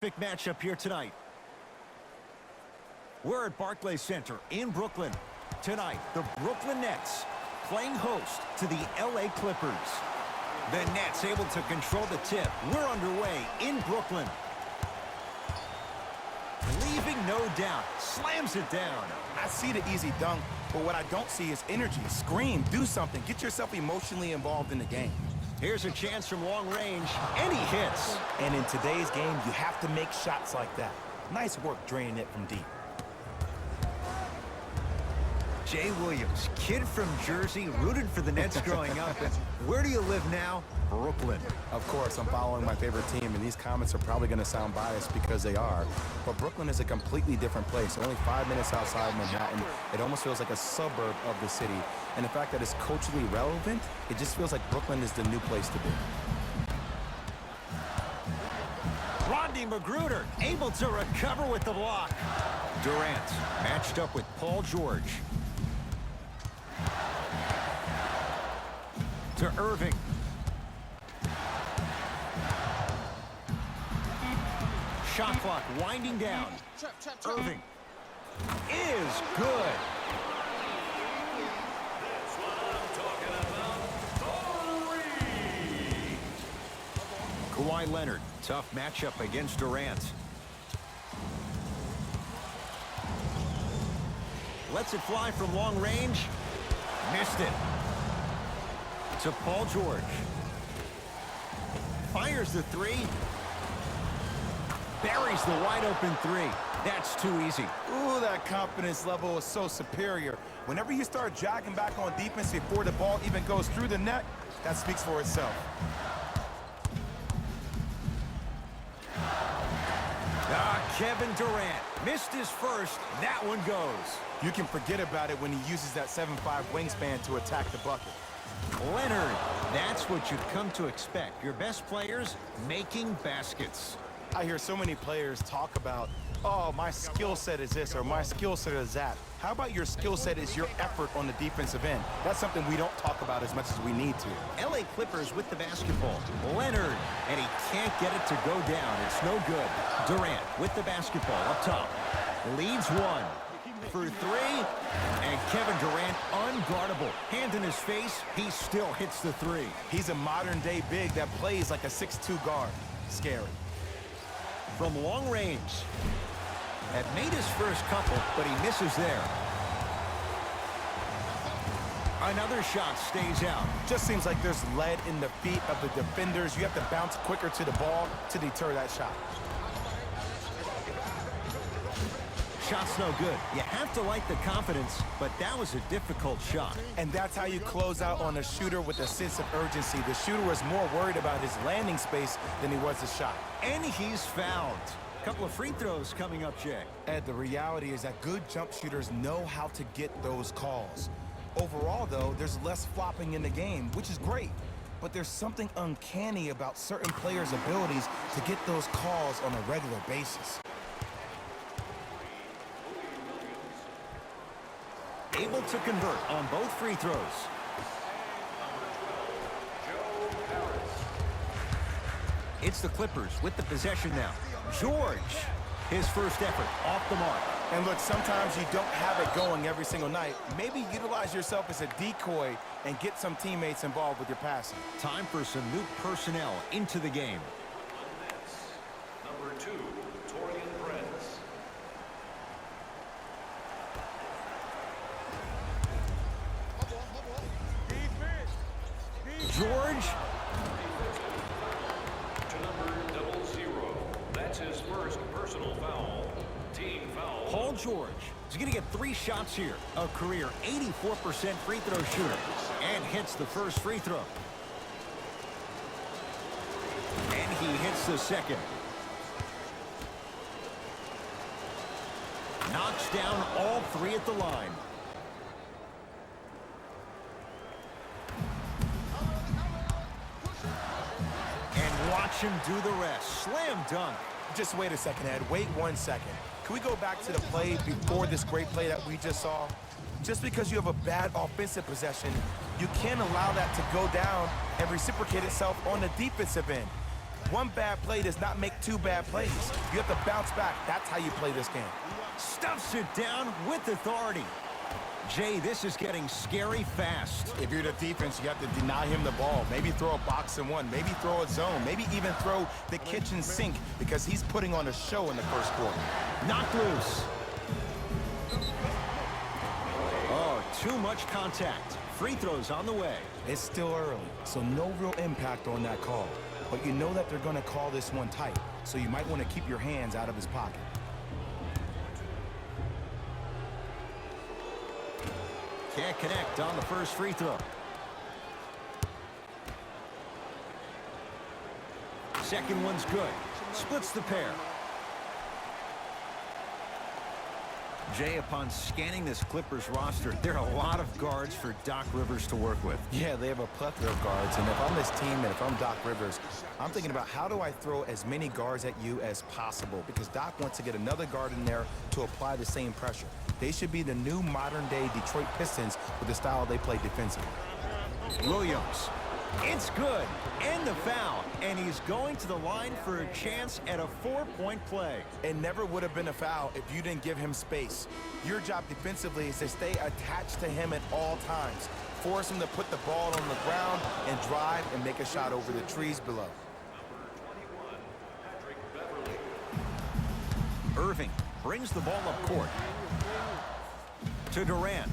Big matchup here tonight. We're at Barclays Center in Brooklyn. Tonight, the Brooklyn Nets playing host to the LA Clippers. The Nets able to control the tip. We're underway in Brooklyn. Leaving no doubt. Slams it down. I see the easy dunk, but what I don't see is energy. Scream, do something. Get yourself emotionally involved in the game. Here's a chance from long range, and he hits. And in today's game, you have to make shots like that. Nice work draining it from deep. Jay Williams, kid from Jersey, rooted for the Nets growing up. And where do you live now? Brooklyn. Of course, I'm following my favorite team, and these comments are probably going to sound biased because they are. But Brooklyn is a completely different place. Only 5 minutes outside Manhattan. It almost feels like a suburb of the city. And the fact that it's culturally relevant, it just feels like Brooklyn is the new place to be. Rodney McGruder able to recover with the block. Durant matched up with Paul George. To Irving. Shot clock winding down. Irving is good. That's what I'm talking about. Kawhi Leonard, tough matchup against Durant. Lets it fly from long range. Missed it. To Paul George. Fires the three. Buries the wide open three. That's too easy. Ooh, that confidence level is so superior. Whenever you start jogging back on defense before the ball even goes through the net, that speaks for itself. Kevin Durant missed his first. That one goes. You can forget about it when he uses that 7'5" wingspan to attack the bucket. Leonard, that's what you've come to expect. Your best players making baskets. I hear so many players talk about, oh, my skill set is this or my skill set is that. How about your skill set is your effort on the defensive end? That's something we don't talk about as much as we need to. LA Clippers with the basketball. Leonard, and he can't get it to go down. It's no good. Durant with the basketball up top. Leads one. For three, and Kevin Durant unguardable. Hand in his face, he still hits the three. He's a modern-day big that plays like a 6'2" guard. Scary. From long range. Had made his first couple, but he misses there. Another shot stays out. Just seems like there's lead in the feet of the defenders. You have to bounce quicker to the ball to deter that shot. Shot's no good. You have to like the confidence, but that was a difficult shot. And that's how you close out on a shooter with a sense of urgency. The shooter was more worried about his landing space than he was his shot. And he's fouled. A couple of free throws coming up, Jay. Ed, the reality is that good jump shooters know how to get those calls. Overall, though, there's less flopping in the game, which is great. But there's something uncanny about certain players' abilities to get those calls on a regular basis. Able to convert on both free throws. It's the Clippers with the possession now. George, his first effort off the mark. And look, sometimes you don't have it going every single night. Maybe utilize yourself as a decoy and get some teammates involved with your passing. Time for some new personnel into the game. Number 2, Torian Prince. George. To number 00. That's his first personal foul. Team foul. Paul George is going to get 3 shots here. A career 84% free throw shooter. And hits the first free throw. And he hits the second. Knocks down all 3 at the line. And watch him do the rest. Slam dunk. Just wait a second, Ed. Wait 1 second. Can we go back to the play before this great play that we just saw? Just because you have a bad offensive possession, you can't allow that to go down and reciprocate itself on the defensive end. One bad play does not make two bad plays. You have to bounce back. That's how you play this game. Stuffs it down with authority. Jay, this is getting scary fast. If you're the defense, you have to deny him the ball. Maybe throw a box and one. Maybe throw a zone. Maybe even throw the kitchen sink because he's putting on a show in the first quarter. Knocked loose. Oh, too much contact. Free throws on the way. It's still early, so no real impact on that call. But you know that they're going to call this one tight, so you might want to keep your hands out of his pocket. Can't connect on the first free throw. Second one's good. Splits the pair. Jay, upon scanning this Clippers roster, there are a lot of guards for Doc Rivers to work with. Yeah, they have a plethora of guards, and if I'm this team and if I'm Doc Rivers, I'm thinking about how do I throw as many guards at you as possible, because Doc wants to get another guard in there to apply the same pressure. They should be the new modern-day Detroit Pistons with the style they play defensively. Williams. It's good. And the foul. And he's going to the line for a chance at a 4-point play. It never would have been a foul if you didn't give him space. Your job defensively is to stay attached to him at all times. Force him to put the ball on the ground and drive and make a shot over the trees below. Irving brings the ball up court. To Durant.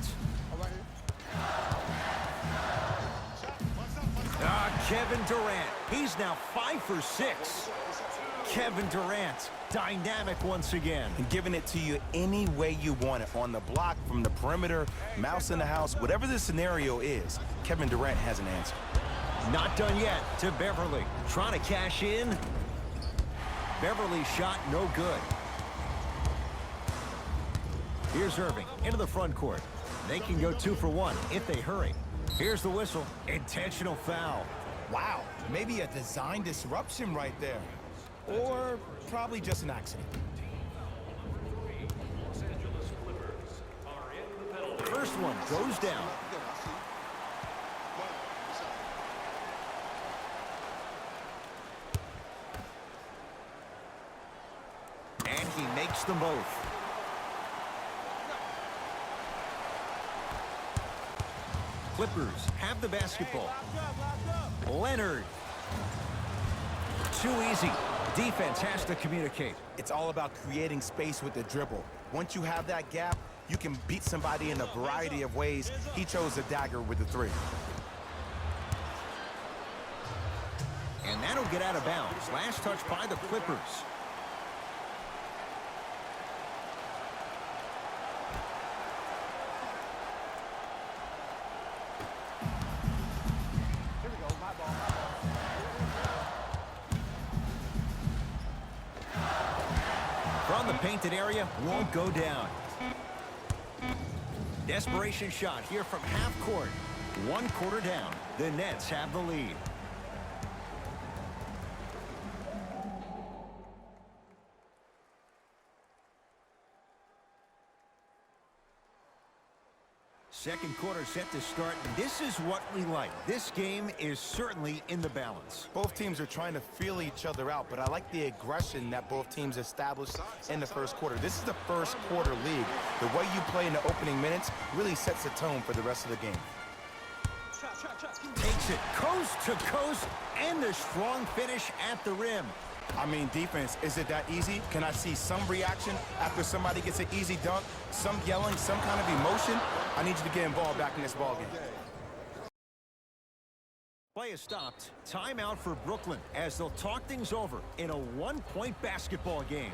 Kevin Durant. He's now 5 for 6. Kevin Durant, dynamic once again. And giving it to you any way you want it. On the block, from the perimeter, mouse in the house, whatever the scenario is, Kevin Durant has an answer. Not done yet to Beverly. Trying to cash in. Beverly's shot no good. Here's Irving into the front court. They can go 2 for 1 if they hurry. Here's the whistle. Intentional foul. Wow, maybe a design disruption right there. Or probably just an accident. First one goes down. And he makes them both. Clippers have the basketball. Leonard. Too easy. Defense has to communicate. It's all about creating space with the dribble. Once you have that gap, you can beat somebody in a variety of ways. He chose the dagger with the 3. And that'll get out of bounds. Last touch by the Clippers. From the painted area, won't go down. Desperation shot here from half court. 1 quarter down. The Nets have the lead. Second quarter set to start. This is what we like. This game is certainly in the balance. Both teams are trying to feel each other out, but I like the aggression that both teams established in the first quarter. This is the first quarter league. The way you play in the opening minutes really sets the tone for the rest of the game. Takes it coast to coast and the strong finish at the rim. I mean, defense, is it that easy? Can I see some reaction after somebody gets an easy dunk? Some yelling, some kind of emotion? I need you to get involved back in this ballgame. Play is stopped. Timeout for Brooklyn as they'll talk things over in a 1-point basketball game.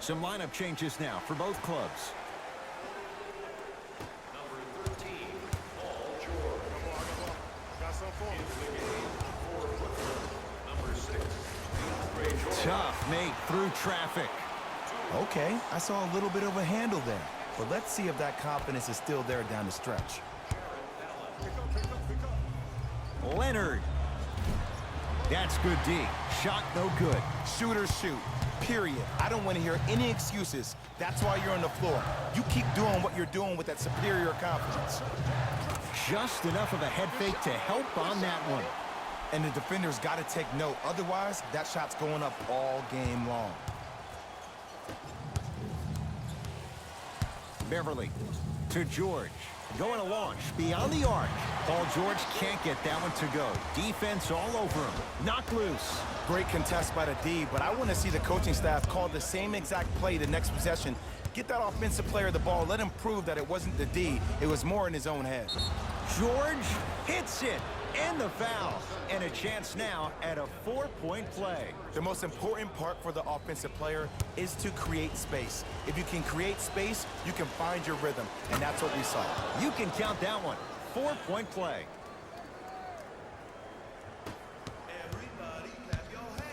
Some lineup changes now for both clubs. Number 13, Paul George. Into the game for Brooklyn. Number 6, Ray George. Tough mate through traffic. Okay, I saw a little bit of a handle there. But let's see if that confidence is still there down the stretch. Leonard. That's good D. Shot no good. Shooters shoot, period. I don't want to hear any excuses. That's why you're on the floor. You keep doing what you're doing with that superior confidence. Just enough of a head fake to help on that one. And the defender's got to take note. Otherwise, that shot's going up all game long. Beverly to George. Going to launch beyond the arc. Paul George can't get that one to go. Defense all over him. Knocked loose. Great contest by the D, but I want to see the coaching staff call the same exact play the next possession. Get that offensive player the ball. Let him prove that it wasn't the D. It was more in his own head. George hits it. And the foul. And a chance now at a 4-point play. The most important part for the offensive player is to create space. If you can create space, you can find your rhythm, and that's what we saw. You can count that one. 4-point play. Everybody clap your hands.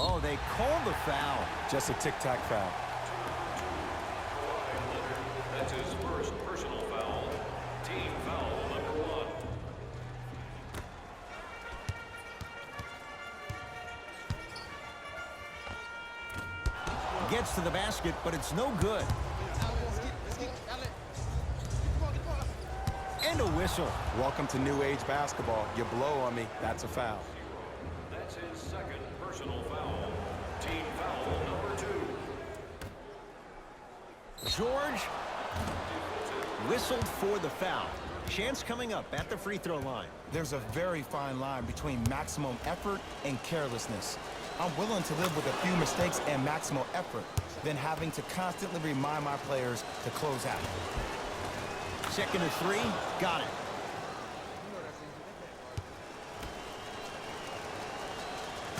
Oh, they called the foul. Just a tic-tac foul. That's his first personal foul. Team foul number 1. Gets to the basket, but it's no good. And a whistle. Welcome to new age basketball. You blow on me, that's a foul. That's his second personal foul. Team foul number 2. George whistled for the foul. Chance coming up at the free throw line. There's a very fine line between maximum effort and carelessness. I'm willing to live with a few mistakes and maximal effort than having to constantly remind my players to close out. Second to 3, got it.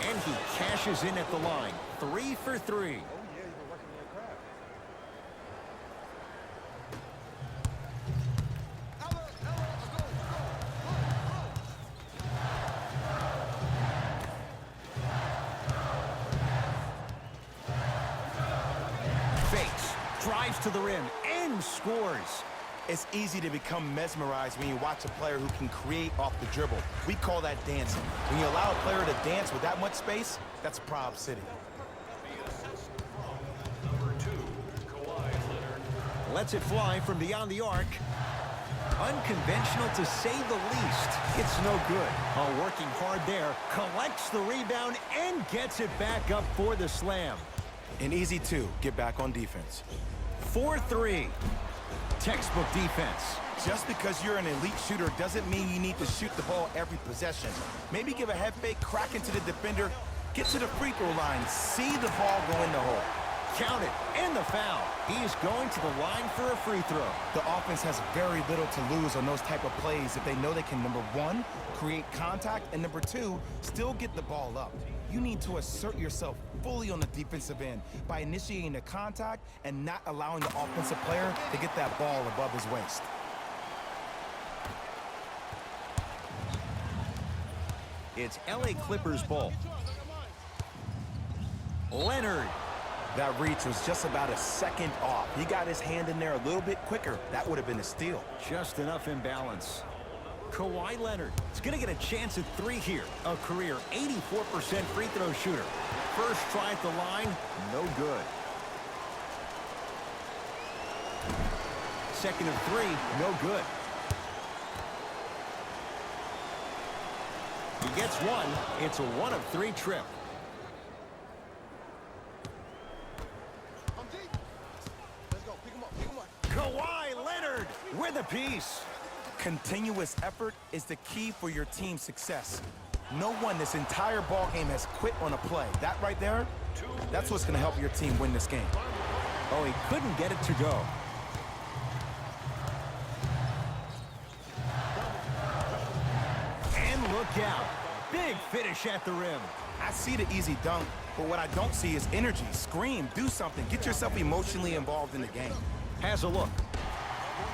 And he cashes in at the line. 3 for 3. Fakes, drives to the rim, and scores. It's easy to become mesmerized when you watch a player who can create off the dribble. We call that dancing. When you allow a player to dance with that much space, that's Prob City. Number 2, Kawhi Leonard. Lets it fly from beyond the arc. Unconventional to say the least. It's no good. Oh, working hard there. Collects the rebound and gets it back up for the slam. An easy 2, get back on defense. 4-3. Textbook defense. Just because you're an elite shooter doesn't mean you need to shoot the ball every possession. Maybe give a head fake, crack into the defender, get to the free throw line, see the ball go in the hole. Count it, and the foul. He's going to the line for a free throw. The offense has very little to lose on those type of plays if they know they can, number 1, create contact, and number 2, still get the ball up. You need to assert yourself fully on the defensive end by initiating the contact and not allowing the offensive player to get that ball above his waist. It's LA Clippers ball. Leonard. That reach was just about a second off. He got his hand in there a little bit quicker. That would have been a steal. Just enough imbalance. Kawhi Leonard is going to get a chance at 3 here. A career 84% free throw shooter. First try at the line, no good. Second of 3, no good. He gets 1. It's a 1 of 3 trip. Kawhi Leonard with a piece. Continuous effort is the key for your team's success. No one this entire ball game has quit on a play. That right there, that's what's going to help your team win this game. Oh, he couldn't get it to go. look out. Big finish at the rim. I see the easy dunk, but what I don't see is energy. Scream, do something. Get yourself emotionally involved in the game. Has a look.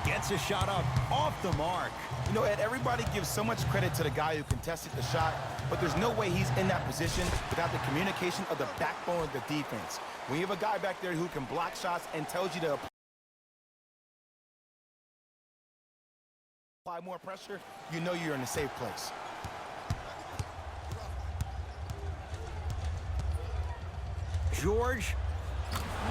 Gets a shot up off the mark. You know, Ed, everybody gives so much credit to the guy who contested the shot, but there's no way he's in that position without the communication of the backbone of the defense. When you have a guy back there who can block shots and tells you to apply more pressure, you know you're in a safe place. George,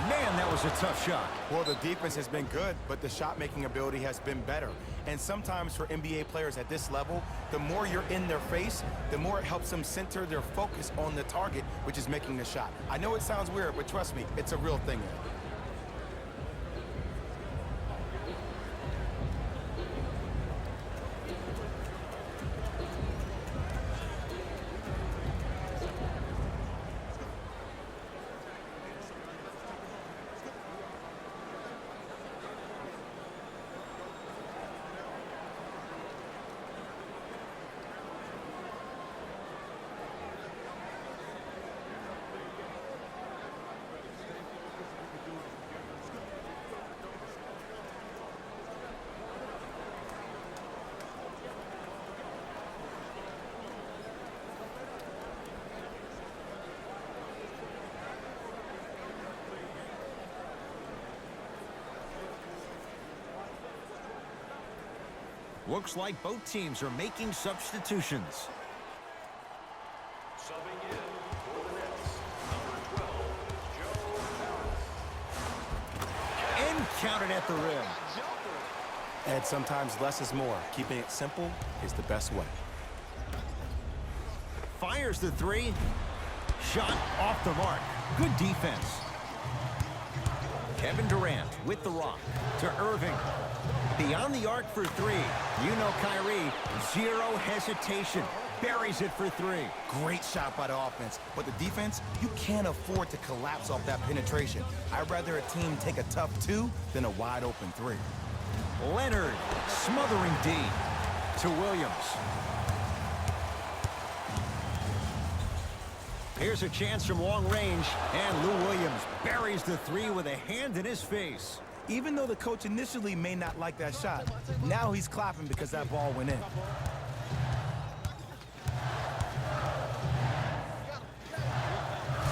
man, that was a tough shot. Well, the defense has been good, but the shot-making ability has been better. And sometimes for NBA players at this level, the more you're in their face, the more it helps them center their focus on the target, which is making the shot. I know it sounds weird, but trust me, it's a real thing. Looks like both teams are making substitutions. Subbing in for the Nets, number 12, Joe Harris. And counted at the rim. Ed, sometimes less is more. Keeping it simple is the best way. Fires the three. Shot off the mark. Good defense. Kevin Durant with the rock to Irving. Beyond the arc for three. You know Kyrie, zero hesitation. Buries it for three. Great shot by the offense, but the defense, you can't afford to collapse off that penetration. I'd rather a team take a tough two than a wide open three. Leonard smothering D to Williams. Here's a chance from long range, and Lou Williams buries the three with a hand in his face. Even though the coach initially may not like that shot, now he's clapping because that ball went in.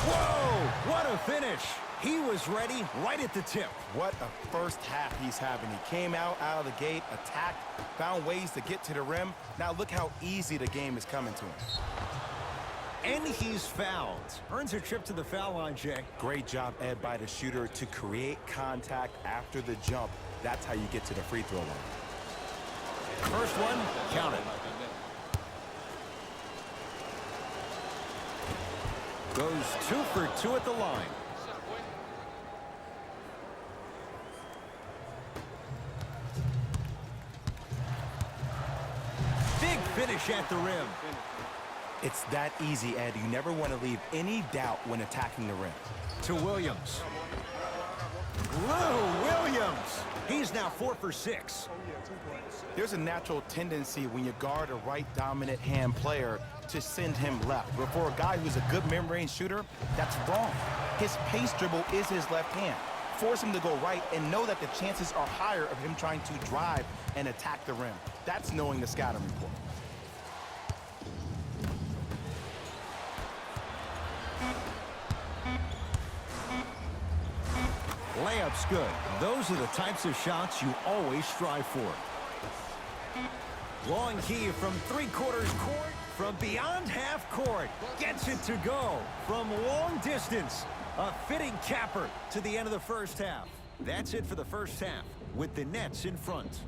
Whoa, what a finish. He was ready right at the tip. What a first half he's having. He came out of the gate, attacked, found ways to get to the rim. Now look how easy the game is coming to him. And he's fouled. Earns a trip to the foul line, Jay. Great job, Ed, by the shooter to create contact after the jump. That's how you get to the free throw line. First one, count it. Goes 2 for 2 at the line. Big finish at the rim. It's that easy, Ed. You never want to leave any doubt when attacking the rim. To Williams. Lou Williams. He's now 4 for 6. There's a natural tendency when you guard a right dominant hand player to send him left. But for a guy who's a good mid-range shooter, that's wrong. His pace dribble is his left hand. Force him to go right and know that the chances are higher of him trying to drive and attack the rim. That's knowing the scouting report. Layup's good. Those are the types of shots you always strive for. Long key from 3/4 court, from beyond half court. Gets it to go from long distance. A fitting capper to the end of the first half. That's it for the first half, with the Nets in front.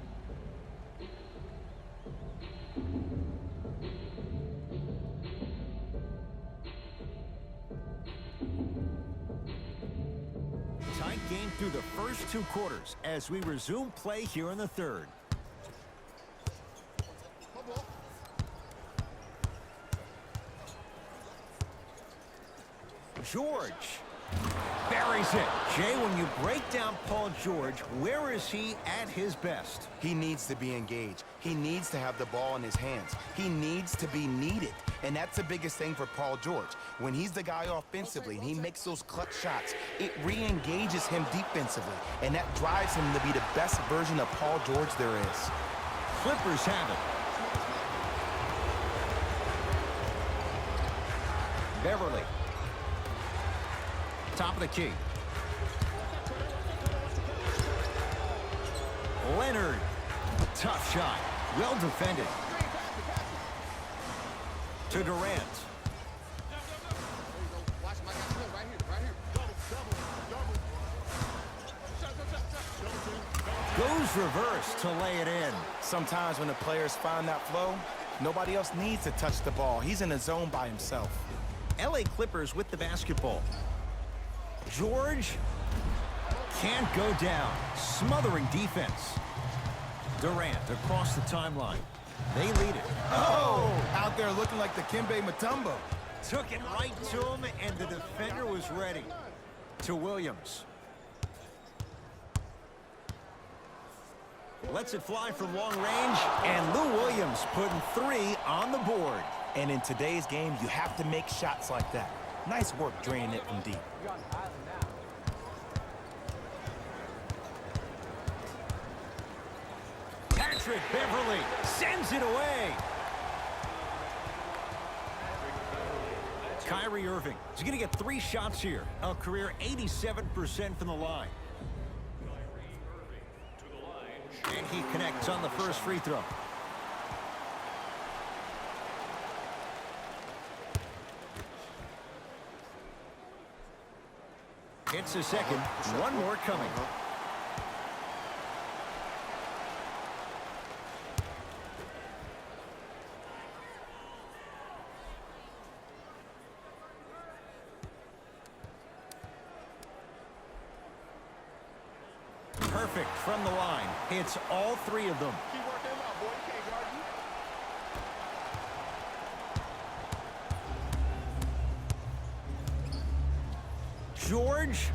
Tight game through the first 2 quarters as we resume play here in the third. George buries lays it. Jay, when you break down Paul George, where is he at his best? He needs to be engaged. He needs to have the ball in his hands. He needs to be needed. And that's the biggest thing for Paul George. When he's the guy offensively and he makes those clutch shots, it re-engages him defensively. And that drives him to be the best version of Paul George there is. Clippers have it. Beverly. Top of the key. Leonard. Tough shot. Well defended. To Durant. Goes reverse to lay it in. Sometimes when the players find that flow, nobody else needs to touch the ball. He's in the zone by himself. LA Clippers with the basketball. George can't go down. Smothering defense. Durant across the timeline. They lead it. Oh, out there looking like the Kimbe Mutombo. Took it right to him, and the defender was ready. To Williams. Lets it fly from long range, and Lou Williams putting 3 on the board. And in today's game, you have to make shots like that. Nice work draining it from deep. Patrick Beverly sends it away. Kyrie Irving is going to get 3 shots here. A career 87% from the line. And he connects on the first free throw. It's a second. One more coming. Perfect from the line. Hits all 3 of them. Keep working him out, boy. He can't guard you. George,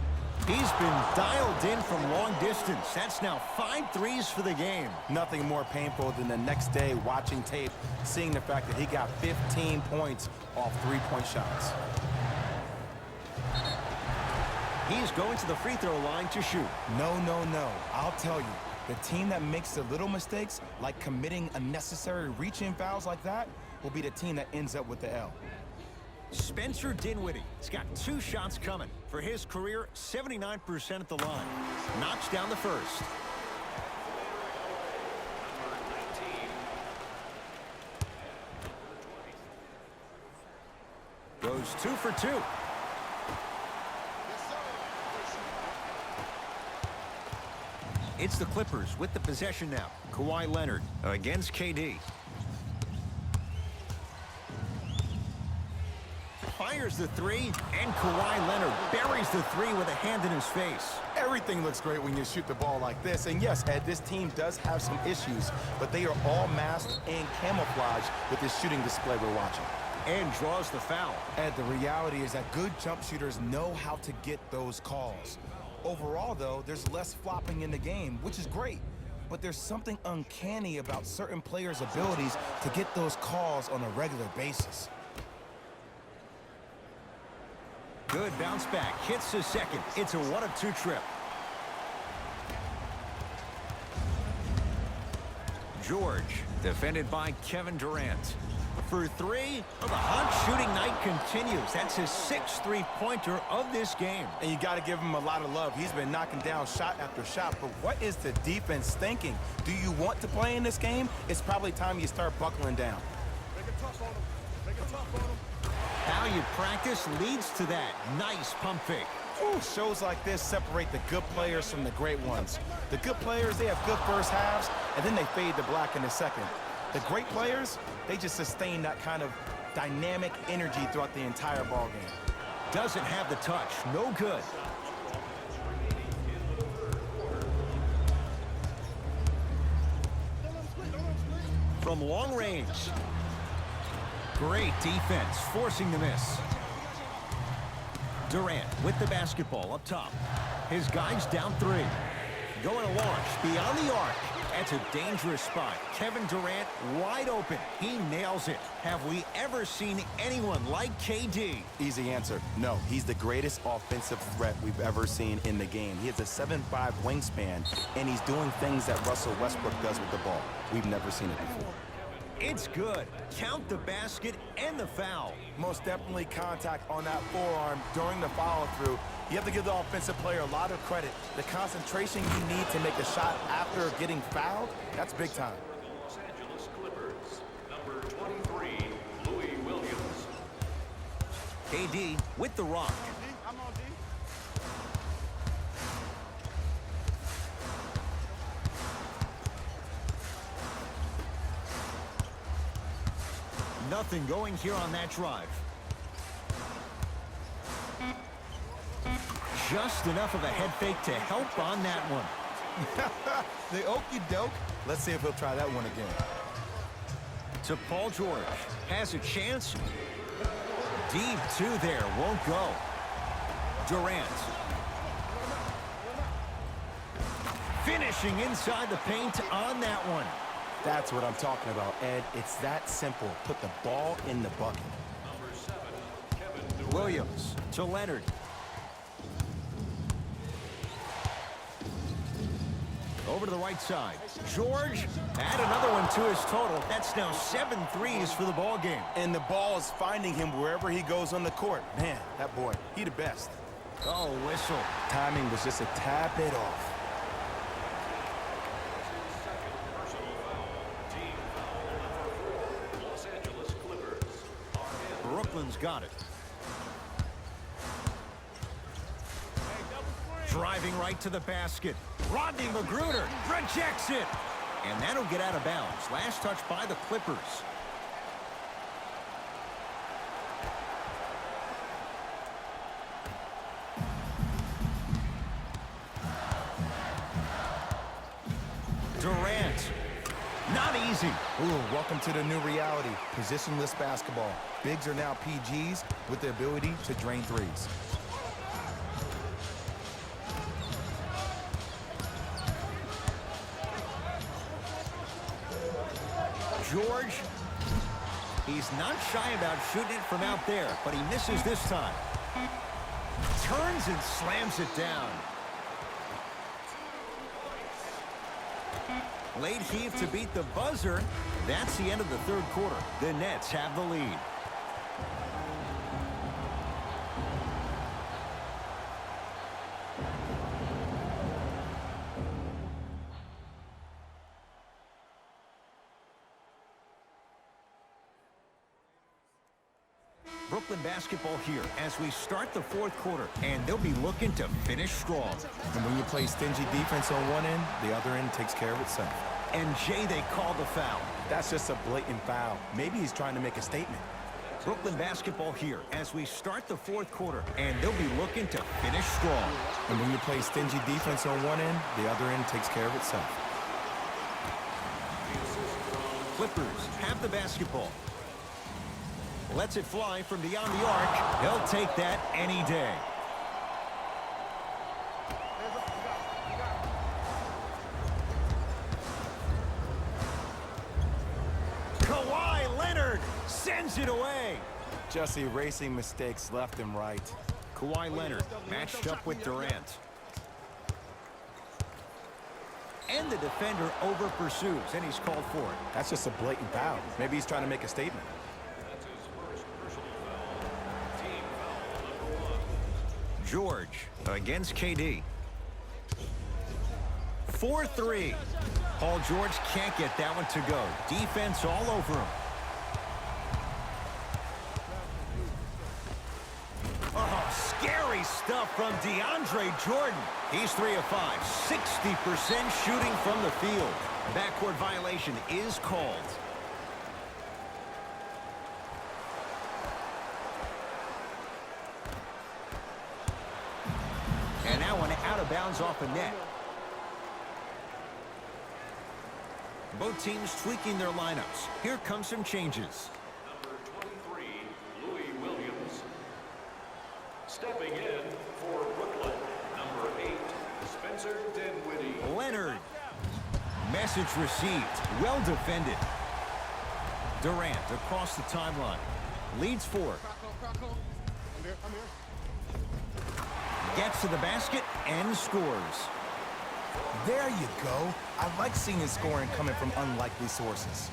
he's been dialed in from long distance. That's now 5 threes for the game. Nothing more painful than the next day watching tape, seeing the fact that he got 15 points off 3-point shots. He's going to the free throw line to shoot. No, no, no. I'll tell you, the team that makes the little mistakes, like committing unnecessary reach-in fouls like that, will be the team that ends up with the L. Spencer Dinwiddie has got 2 shots coming. For his career, 79% at the line. Knocks down the first. Goes 2 for 2. It's the Clippers with the possession now. Kawhi Leonard against KD. Fires the 3, and Kawhi Leonard buries the 3 with a hand in his face. Everything looks great when you shoot the ball like this. And yes, Ed, this team does have some issues, but they are all masked and camouflaged with this shooting display we're watching. And draws the foul. Ed, the reality is that good jump shooters know how to get those calls. Overall, though, there's less flopping in the game, which is great. But there's something uncanny about certain players' abilities to get those calls on a regular basis. Good bounce back. Hits the second. It's a 1 of 2 trip. George, defended by Kevin Durant. For 3, well, the hot shooting night continues. That's his 6th three-pointer of this game. And you got to give him a lot of love. He's been knocking down shot after shot. But what is the defense thinking? Do you want to play in this game? It's probably time you start buckling down. Make it tough on him. Make it tough on him. How you practice leads to that. Nice pump fake. Ooh, shows like this separate the good players from the great ones. The good players, they have good first halves, and then they fade to black in the second. The great players, they just sustain that kind of dynamic energy throughout the entire ball game. Doesn't have the touch. No good. From long range. Great defense, forcing the miss. Durant with the basketball up top. His guy's down 3. Going to launch beyond the arc. That's a dangerous spot. Kevin Durant wide open. He nails it. Have we ever seen anyone like KD? Easy answer. No, he's the greatest offensive threat we've ever seen in the game. He has a 7'5" wingspan, and he's doing things that Russell Westbrook does with the ball. We've never seen it before. It's good. Count the basket and the foul. Most definitely contact on that forearm during the follow-through. You have to give the offensive player a lot of credit. The concentration you need to make a shot after getting fouled, that's big time. Los Angeles Clippers, number 23, Louis Williams. KD with the rock. I'm on D. Nothing going here on that drive. Just enough of a head fake to help on that one. The okey doke. Let's see if he'll try that one again. To Paul George. Has a chance. Deep 2 there. Won't go. Durant. Finishing inside the paint on that one. That's what I'm talking about, Ed. It's that simple. Put the ball in the bucket. Number 7, Kevin Durant. Williams to Leonard. Over to the right side. George, add another one to his total. That's now 7 threes for the ball game. And the ball is finding him wherever he goes on the court. Man, that boy, he the best. Oh, whistle. Timing was just a tad bit off. Team foul number 4. Los Angeles Clippers are in. Brooklyn's got it. Driving right to the basket. Rodney Magruder rejects it. And that'll get out of bounds. Last touch by the Clippers. Durant. Not easy. Ooh, welcome to the new reality. Positionless basketball. Bigs are now PGs with the ability to drain threes. George, he's not shy about shooting it from out there, but he misses this time. Turns and slams it down. Late heave to beat the buzzer. That's the end of the third quarter. The Nets have the lead. Brooklyn basketball here as we start the fourth quarter, and they'll be looking to finish strong. And when you play stingy defense on one end, the other end takes care of itself. And Jay, they call the foul. That's just a blatant foul. Maybe he's trying to make a statement. Brooklyn basketball here as we start the fourth quarter, and they'll be looking to finish strong. And when you play stingy defense on one end, the other end takes care of itself. Clippers have the basketball. Lets it fly from beyond the arc. He'll take that any day. Kawhi Leonard sends it away. Just erasing mistakes left and right. Kawhi Leonard matched up with Durant. And the defender over pursues, and he's called for it. That's just a blatant foul. Maybe he's trying to make a statement. That's his first personal foul. Team foul number 1. George against KD. 4-3. Paul George can't get that one to go. Defense all over him. Oh, scary stuff from DeAndre Jordan. He's 3 of 5. 60% shooting from the field. Backcourt violation is called. And that one out of bounds off the net. Both teams tweaking their lineups. Here come some changes. Number 23, Louis Williams. Stepping in for Brooklyn, number 8, Spencer Dinwiddie. Leonard. Message received. Well defended. Durant across the timeline. Leads 4. I'm here. Gets to the basket and scores. There you go. I like seeing his scoring coming from unlikely sources.